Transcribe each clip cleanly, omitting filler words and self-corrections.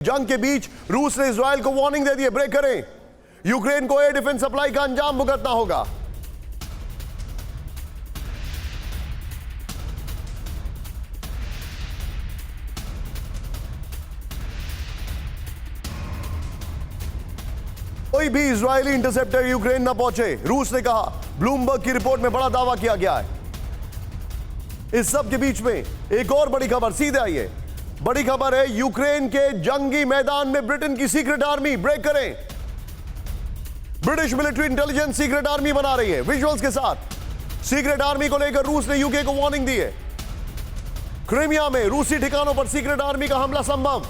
जंग के बीच रूस ने इजराइल को वार्निंग दे दी है, ब्रेक करें। यूक्रेन को एयर डिफेंस सप्लाई का अंजाम भुगतना होगा। कोई भी इजरायली इंटरसेप्टर यूक्रेन न पहुंचे, रूस ने कहा। ब्लूमबर्ग की रिपोर्ट में बड़ा दावा किया गया है। इस सब के बीच में एक और बड़ी खबर, सीधे आइए। बड़ी खबर है, यूक्रेन के जंगी मैदान में ब्रिटेन की सीक्रेट आर्मी, ब्रेक करें। British military intelligence secret army बना रही है विजुअल्स के साथ। सीक्रेट आर्मी को लेकर रूस ने यूके को वार्निंग दी है। क्रीमिया में रूसी ठिकानों पर सीक्रेट आर्मी का हमला संभव।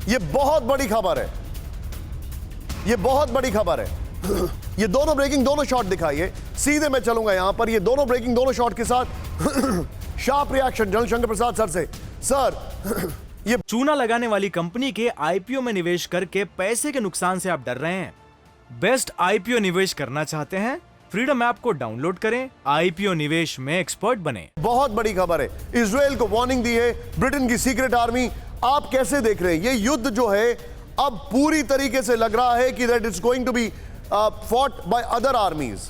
यह बहुत बड़ी खबर है, यह बहुत बड़ी खबर है। ये दोनों ब्रेकिंग, दोनों शॉट दिखाइए। सीधे मैं चलूंगा यहां पर, ये दोनों ब्रेकिंग, दोनों शॉट के साथ sharp reaction general Shankar Prasad sir से। सर, ये चूना लगाने वाली कंपनी के आईपीओ में निवेश करके पैसे के नुकसान से आप डर रहे हैं? बेस्ट आईपीओ निवेश करना चाहते हैं? फ्रीडम ऐप को डाउनलोड करें, आईपीओ निवेश में एक्सपर्ट बने। बहुत बड़ी खबर है, इजराइल को वार्निंग दी है ब्रिटेन की सीक्रेट आर्मी। आप कैसे देख रहे हैं ये युद्ध जो है? अब पूरी तरीके से लग रहा है कि that is going to be fought by other armies.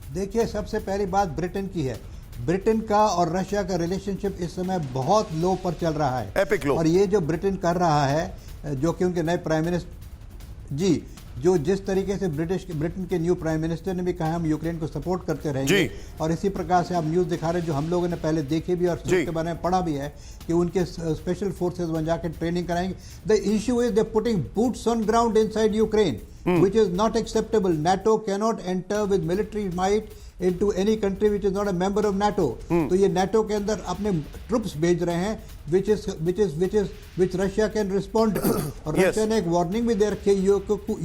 देखिए, सबसे पहली बात ब्रिटेन की है। ब्रिटेन का और रशिया का रिलेशनशिप इस समय बहुत लो पर चल रहा है, एपिक लो। और ये जो ब्रिटेन कर रहा है, जो कि उनके नए प्राइम मिनिस्टर जी, जो जिस तरीके से ब्रिटेन के न्यू प्राइम मिनिस्टर ने भी कहा हम यूक्रेन को सपोर्ट करते रहेंगे, और इसी प्रकार से आप न्यूज़ दिखा रहे हैं जो हम लोगों ने पहले देखे भी और उसके बारे में पढ़ा भी है कि उनके स्पेशल फोर्सेज वहां जाकर ट्रेनिंग कराएंगे। The issue is they putting boots on ground inside Ukraine, which is not acceptable. NATO cannot enter with military might into any country which is not a member of NATO. तो ये NATO के अंदर अपने troops भेज रहे हैं, which Russia can respond to. और Russia ने एक वार्निंग भी दे रखी है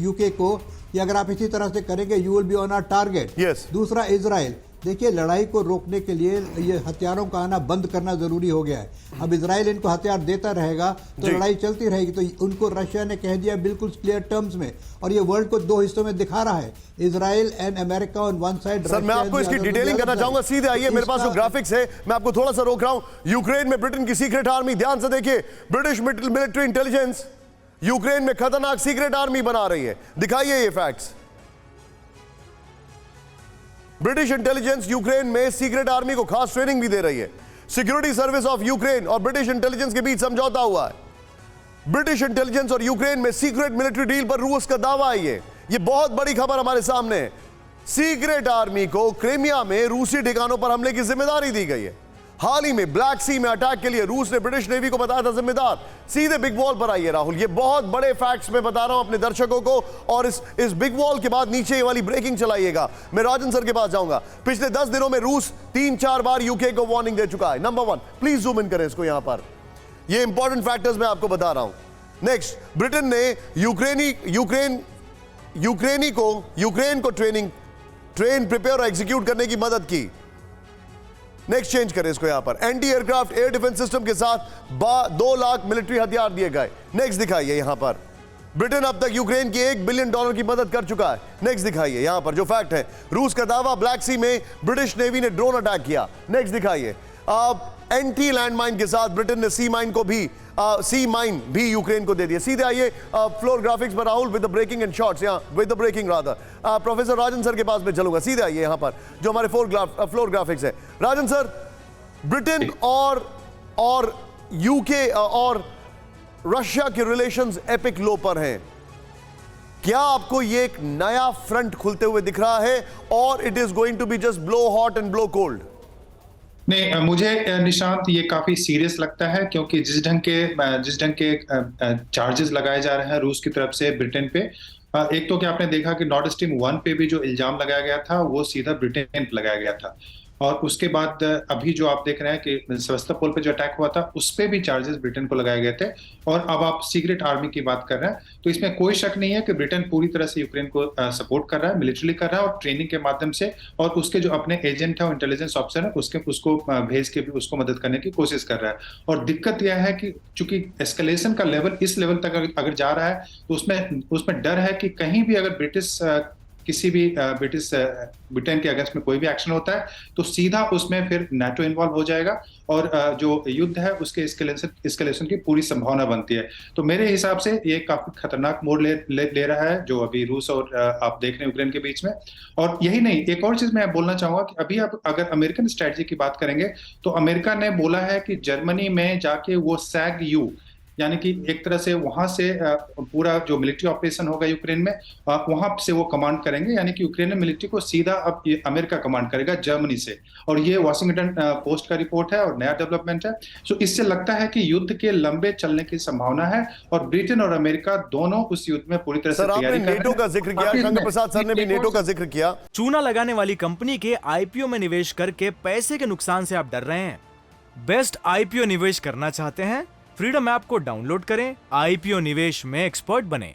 यूके को कि अगर आप इसी तरह से करेंगे you will be on our target. दूसरा, इजराइल। देखिए, लड़ाई को रोकने के लिए ये हथियारों का आना बंद करना जरूरी हो गया है। अब इजराइल इनको हथियार देता रहेगा तो लड़ाई चलती रहेगी। तो उनको रशिया ने कह दिया बिल्कुल क्लियर टर्म्स में, और ये वर्ल्ड को दो हिस्सों में दिखा रहा है, Israel and America on one side. Sir, मैं आपको इसकी डिटेलिंग करना चाहूंगा। सीधे आइए, मेरे पास जो ग्राफिक्स है मैं आपको थोड़ा सा रोक रहा हूं। यूक्रेन में ब्रिटेन की सीक्रेट आर्मी, ध्यान से देखिए। ब्रिटिश मिलिट्री इंटेलिजेंस यूक्रेन में खतरनाक सीक्रेट आर्मी बना रही है। दिखाइए ये फैक्ट्स। ब्रिटिश इंटेलिजेंस यूक्रेन में सीक्रेट आर्मी को खास ट्रेनिंग भी दे रही है। सिक्योरिटी सर्विस ऑफ यूक्रेन और ब्रिटिश इंटेलिजेंस के बीच समझौता हुआ है। ब्रिटिश इंटेलिजेंस और यूक्रेन में सीक्रेट मिलिट्री डील पर रूस का दावा है। ये बहुत बड़ी खबर हमारे सामने है। सीक्रेट आर्मी को क्रीमिया में रूसी ठिकानों पर हमले की जिम्मेदारी दी गई है। हाल ही में ब्लैक सी में अटैक के लिए रूस ने ब्रिटिश नेवी को बताया था जिम्मेदार। सीधे बिग वॉल पर आइए राहुल, ये बहुत बड़े फैक्ट्स मैं बता रहा हूं अपने दर्शकों को, और इस बिग वॉल के बाद नीचे ये वाली ब्रेकिंग चलाइएगा। मैं राजन सर के पास जाऊंगा। पिछले 10 दिनों में रूस 3-4 बार यूके को वार्निंग दे चुका है। नंबर 1, प्लीज जूम इन करें इसको, यहां पर ये इंपॉर्टेंट फैक्टर्स मैं आपको बता रहा हूं। नेक्स्ट, ब्रिटेन ने यूक्रेन को ट्रेन प्रिपेयर और एग्जीक्यूट करने की मदद की। नेक्स्ट, चेंज करें इसको, यहां पर anti aircraft air defence system के साथ 2 लाख मिलिट्री हथियार दिए गए। नेक्स्ट दिखाइए, यहां पर ब्रिटेन अब तक यूक्रेन की $1 बिलियन की मदद कर चुका है। नेक्स्ट दिखाइए, यहां पर जो फैक्ट है, रूस का दावा, ब्लैक सी में ब्रिटिश नेवी ने ड्रोन अटैक किया। नेक्स्ट दिखाइए, एंटी लैंडमाइन के साथ ब्रिटेन ने सी माइन भी यूक्रेन को दे दिया। सीधे आइए फ्लोर ग्राफिक्स पर Rahul, with the breaking and shots, with the breaking rather. Professor Rajan sir के पास मैं चलूंगा। सीधे आइए यहां पर जो हमारे फ्लोर ग्राफिक्स है। राजन सर, ब्रिटेन और यूके और रशिया के रिलेशंस एपिक लो पर हैं। क्या आपको ये एक नया फ्रंट खुलते हुए दिख रहा है, और it is going to be just blow hot and blow cold? नहीं, मुझे निशांत ये काफी सीरियस लगता है, क्योंकि जिस ढंग के चार्जेस लगाए जा रहे हैं रूस की तरफ से ब्रिटेन पे, एक तो क्या आपने देखा कि नॉर्ड स्ट्रीम 1 पे भी जो इल्जाम लगाया गया था वो सीधा ब्रिटेन पे लगाया गया था, और उसके बाद अभी जो आप देख रहे हैं कि सेवास्तोपोल पे जो अटैक हुआ था उस पे भी चार्जेस ब्रिटेन को लगाए गए थे, और अब आप सीक्रेट आर्मी की बात कर रहे हैं। तो इसमें कोई शक नहीं है कि ब्रिटेन पूरी तरह से यूक्रेन को सपोर्ट कर रहा है, मिलिट्री कर रहा है, और ट्रेनिंग के माध्यम से, और उसके जो अपने एजेंट है और इंटेलिजेंस ऑफिसर है उसको भेज के भी उसको मदद करने की कोशिश कर रहा है। और दिक्कत यह है कि चूंकि एस्केलेशन का लेवल इस लेवल तक अगर जा रहा है तो उसमें डर है कि कहीं भी अगर ब्रिटिश किसी भी ब्रिटेन के अगेंस्ट में कोई भी एक्शन होता है तो सीधा उसमें फिर नाटो इन्वॉल्व हो जाएगा और जो युद्ध है उसके एस्केलेशन की पूरी संभावना बनती है। तो मेरे हिसाब से ये काफी खतरनाक मोड़ ले रहा है जो अभी रूस और आप देख रहे हैं यूक्रेन के बीच में। और यही नहीं, एक और चीज मैं बोलना चाहूंगा कि अभी आप अगर अमेरिकन स्ट्रेटजी की बात करेंगे तो अमेरिका ने बोला है कि जर्मनी में जाके वो SAG-U यानी कि एक तरह से वहां से पूरा जो मिलिट्री ऑपरेशन होगा यूक्रेन में वहां से वो कमांड करेंगे, यानी कि यूक्रेन मिलिट्री को सीधा अब ये अमेरिका कमांड करेगा जर्मनी से। और ये वॉशिंगटन पोस्ट का रिपोर्ट है और नया डेवलपमेंट है। सो इससे लगता है कि युद्ध के लंबे चलने की संभावना है और ब्रिटेन और अमेरिका दोनों उस युद्ध में पूरी तरह से तैयारी कर रहे हैं। नेटो का जिक्र किया, शंकर प्रसाद सर ने भी नेटो का जिक्र किया। चूना लगाने वाली कंपनी के आईपीओ में निवेश करके पैसे के नुकसान से आप डर रहे हैं? बेस्ट आईपीओ निवेश करना चाहते हैं? फ्रीडम ऐप को डाउनलोड करें, आईपीओ निवेश में एक्सपर्ट बने।